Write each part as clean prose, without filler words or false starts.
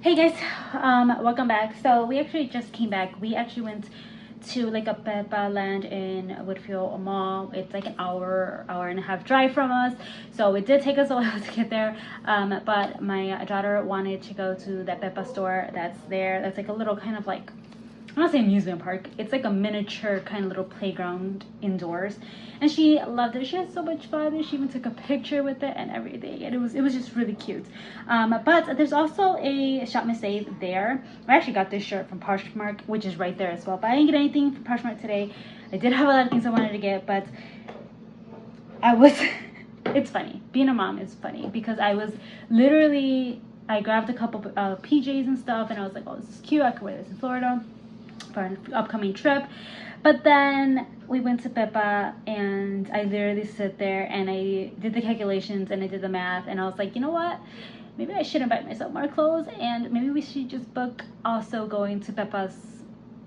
Hey guys, welcome back. So we actually just came back. We actually went to like a Peppa Land in Woodfield Mall. It's like an hour and a half drive from us. So it did take us a while to get there. But my daughter wanted to go to that Peppa store that's there. That's like a little kind of like, I don't want to say amusement park. It's like a miniature kind of little playground indoors, and she loved it. She had so much fun. She even took a picture with it and everything, and it was just really cute. But there's also a Shop Miss A there. I actually got this shirt from Poshmark, which is right there as well. But I didn't get anything from Poshmark today. I did have a lot of things I wanted to get, but I was. It's funny. Being a mom is funny because I was literally. I grabbed a couple PJs and stuff, and I was like, "Oh, this is cute. I could wear this in Florida for an upcoming trip." But then we went to Peppa, and I literally sit there and I did the calculations and I did the math, and I was like, you know what, maybe I shouldn't buy myself more clothes, and maybe we should just book also going to Peppa's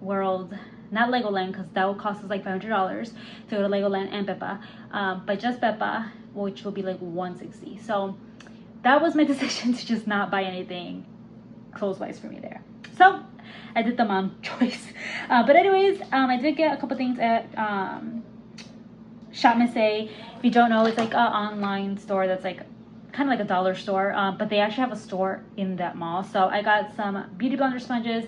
World, not Legoland, because that will cost us like $500 to go to Legoland and Peppa, but just Peppa, which will be like $160. So that was my decision to just not buy anything clothes wise for me there. So I did the mom choice. But anyways, I did get a couple things at Shop Miss A. If you don't know, it's like an online store that's like kind of like a dollar store, but they actually have a store in that mall. So I got some Beauty Blender sponges.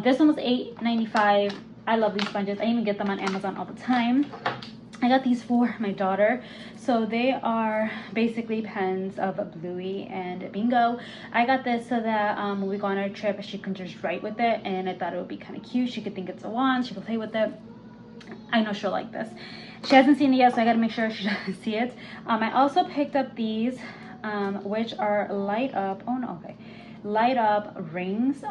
This one was $8.95. I love these sponges. I even get them on Amazon all the time. I got these for my daughter. So they are basically pens of Bluey and Bingo. I got this so that when we go on our trip, she can just write with it, and I thought it would be kind of cute. She could think it's a wand. She could play with it. I know she'll like this. She hasn't seen it yet, so I gotta make sure she doesn't see it. I also picked up these, which are light up. Oh no, okay. Light up rings.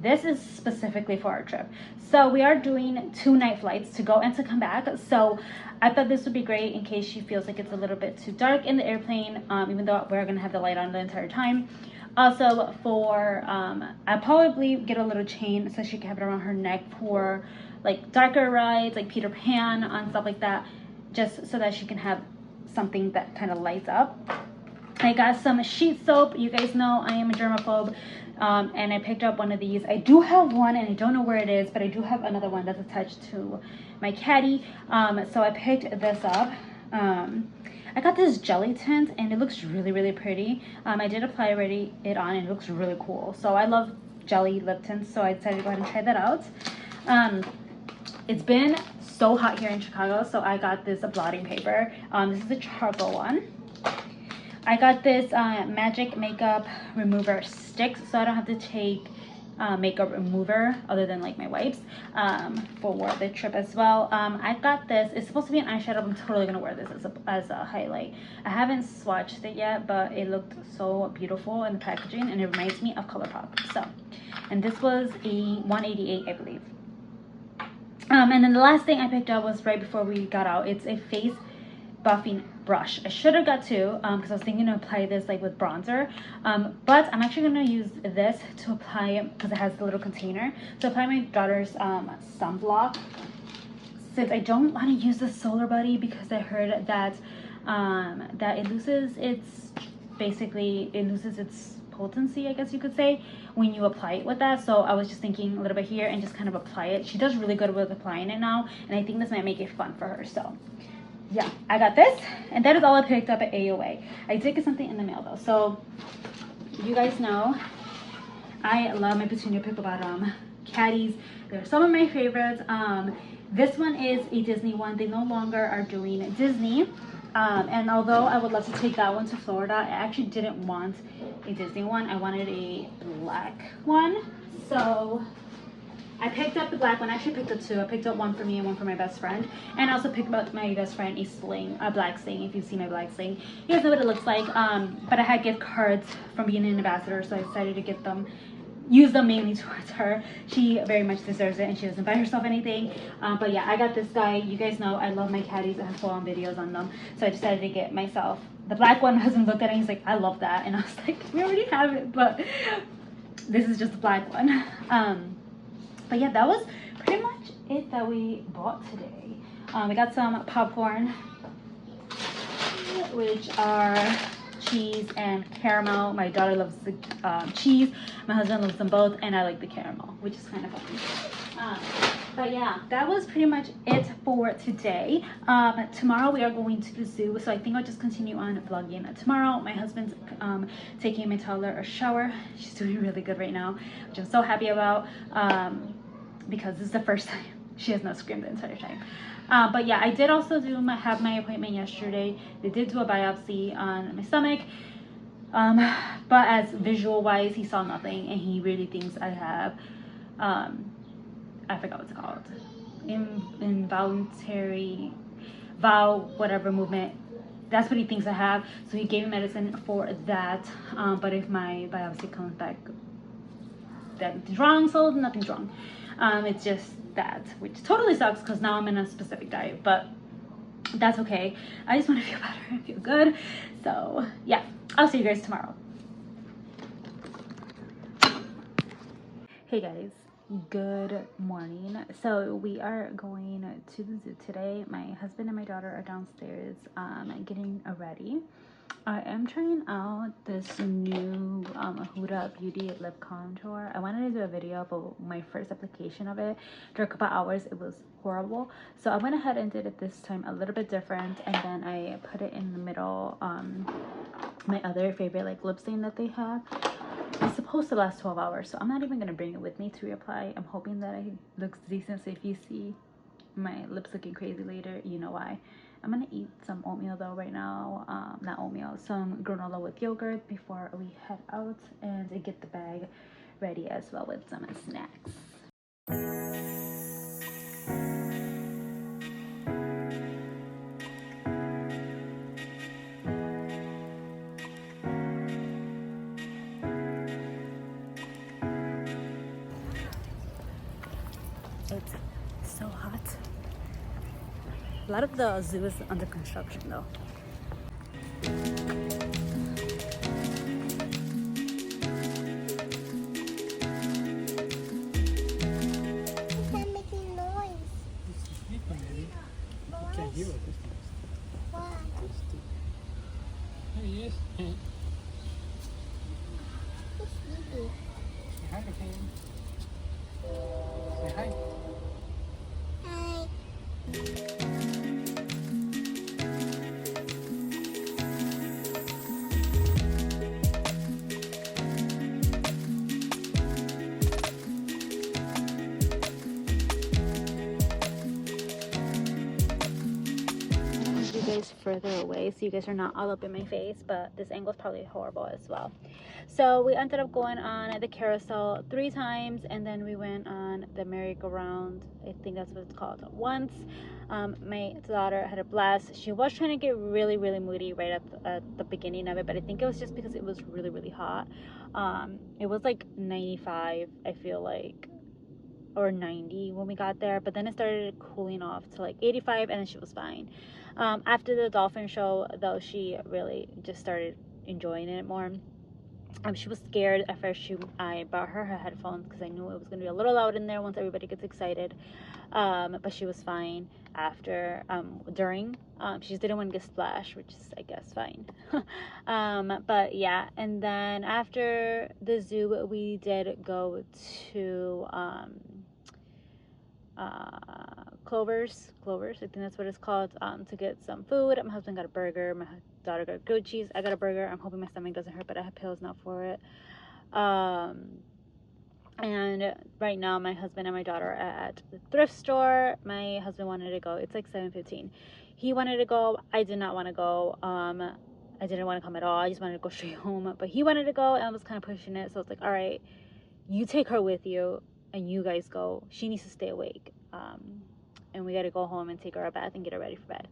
This is specifically for our trip. So we are doing 2-night flights to go and to come back. So I thought this would be great in case she feels like it's a little bit too dark in the airplane, even though we're gonna have the light on the entire time. Also for, I'll probably get a little chain so she can have it around her neck for like darker rides, like Peter Pan and stuff like that, just so that she can have something that kind of lights up. I got some sheet soap. You guys know I am a germaphobe, and I picked up one of these. I do have one, and I don't know where it is, but I do have another one that's attached to my caddy. So I picked this up. I got this jelly tint, and it looks really, really pretty. I did apply already it on, and it looks really cool. So I love jelly lip tints, so I decided to go ahead and try that out. It's been so hot here in Chicago, so I got this blotting paper. This is a charcoal one. I got this Magic Makeup Remover Sticks, so I don't have to take makeup remover other than like my wipes for the trip as well. I got this. It's supposed to be an eyeshadow. I'm totally gonna wear this as a highlight. I haven't swatched it yet, but it looked so beautiful in the packaging, and it reminds me of ColourPop. So, and this was a $188, I believe. And then the last thing I picked up was right before we got out. It's a face buffing brush. I should have got two because I was thinking to apply this like with bronzer, but I'm actually going to use this to apply it because it has the little container to apply my daughter's sunblock, since I don't want to use the Solar Buddy because I heard that that it loses its potency, I guess you could say, when you apply it with that. So I was just thinking a little bit here and just kind of apply it. She does really good with applying it now, and I think this might make it fun for her. So yeah, I got this, and that is all I picked up at AOA. I did get something in the mail though. So you guys know I love my Petunia Pickle Bottom caddies. They're some of my favorites. This one is a Disney one. They no longer are doing Disney. And although I would love to take that one to Florida, I actually didn't want a Disney one. I wanted a black one. So I picked up the black one. I actually picked up two. I picked up one for me and one for my best friend. And I also picked up my best friend a sling, a black sling, if you see my black sling. You guys know what it looks like. But I had gift cards from being an ambassador, so I decided to get them, use them mainly towards her. She very much deserves it, and she doesn't buy herself anything. But yeah, I got this guy. You guys know I love my caddies. I have full-on videos on them. So I decided to get myself the black one. My husband looked at it and he's like, I love that. And I was like, we already have it, but this is just the black one. But yeah, that was pretty much it that we bought today. We got some popcorn, which are cheese and caramel. My daughter loves the cheese, my husband loves them both, and I like the caramel, which is kind of funny. But yeah, that was pretty much it for today. Tomorrow we are going to the zoo, so I think I'll just continue on vlogging tomorrow. My husband's taking my toddler a shower. She's doing really good right now, which I'm so happy about, because this is the first time she has not screamed the entire time. But yeah, I did also have my appointment yesterday. They did do a biopsy on my stomach, but as visual wise, he saw nothing, and he really thinks I have I forgot what's it called, involuntary whatever movement. That's what he thinks I have, so he gave me medicine for that. But if my biopsy comes back that nothing's wrong, so nothing's wrong. It's just that, which totally sucks because now I'm in a specific diet, but that's okay. I just want to feel better and feel good. So yeah, I'll see you guys tomorrow. Hey guys, good morning. So we are going to the zoo today. My husband and my daughter are downstairs getting ready. I am trying out this new Huda Beauty lip contour. I wanted to do a video about my first application of it. After a couple hours, it was horrible. So I went ahead and did it this time a little bit different, and then I put it in the middle. My other favorite like lip stain that they have. It's supposed to last 12 hours, so I'm not even gonna bring it with me to reapply. I'm hoping that it looks decent, so if you see my lips looking crazy later, you know why. I'm gonna eat some oatmeal though right now. Not oatmeal, some granola with yogurt before we head out, and get the bag ready as well with some snacks. It's so hot. A lot of the zoo is under construction though. There he is. Say hi to him. Say hi. You guys further away so you guys are not all up in my face, but this angle is probably horrible as well. So we ended up going on the carousel 3 times, and then we went on the merry-go-round. I think that's what it's called, once. My daughter had a blast. She was trying to get really moody right at the beginning of it, but I think it was just because it was really hot. It was like 95, I feel like, or 90 when we got there, but then it started cooling off to like 85, and then she was fine. After the dolphin show though, she really just started enjoying it more. She was scared at first. I bought her headphones because I knew it was going to be a little loud in there once everybody gets excited, but she was fine after. During she just didn't want to get splashed, which is, I guess, fine. But yeah, and then after the zoo we did go to Clover's, I think that's what it's called, to get some food. My husband got a burger, my daughter got grilled cheese, I got a burger. I'm hoping my stomach doesn't hurt, but I have pills now for it. And right now my husband and my daughter are at the thrift store. My husband wanted to go. It's like 7:15. He wanted to go. I did not want to go. I didn't want to come at all. I just wanted to go straight home, but he wanted to go, and I was kind of pushing it. So it's like, all right, you take her with you and you guys go. She needs to stay awake, and we got to go home and take her a bath and get her ready for bed.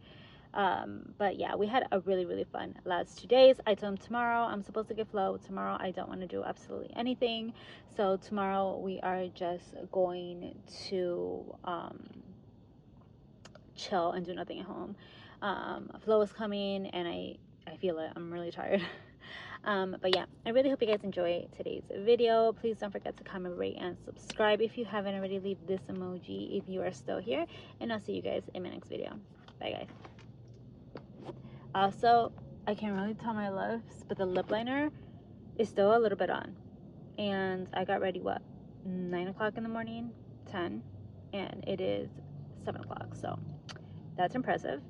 But yeah, we had a really fun last 2 days. I told him tomorrow I'm supposed to get flow. Tomorrow I don't want to do absolutely anything, so tomorrow we are just going to chill and do nothing at home. Flow is coming, and I feel it. I'm really tired. But yeah, I really hope you guys enjoy today's video. Please don't forget to comment, rate, and subscribe if you haven't already. Leave this emoji if you are still here, and I'll see you guys in my next video. Bye guys. Also, I can't really tell my lips, but the lip liner is still a little bit on. And I got ready, what, 9 o'clock in the morning, 10, and it is 7 o'clock, so that's impressive.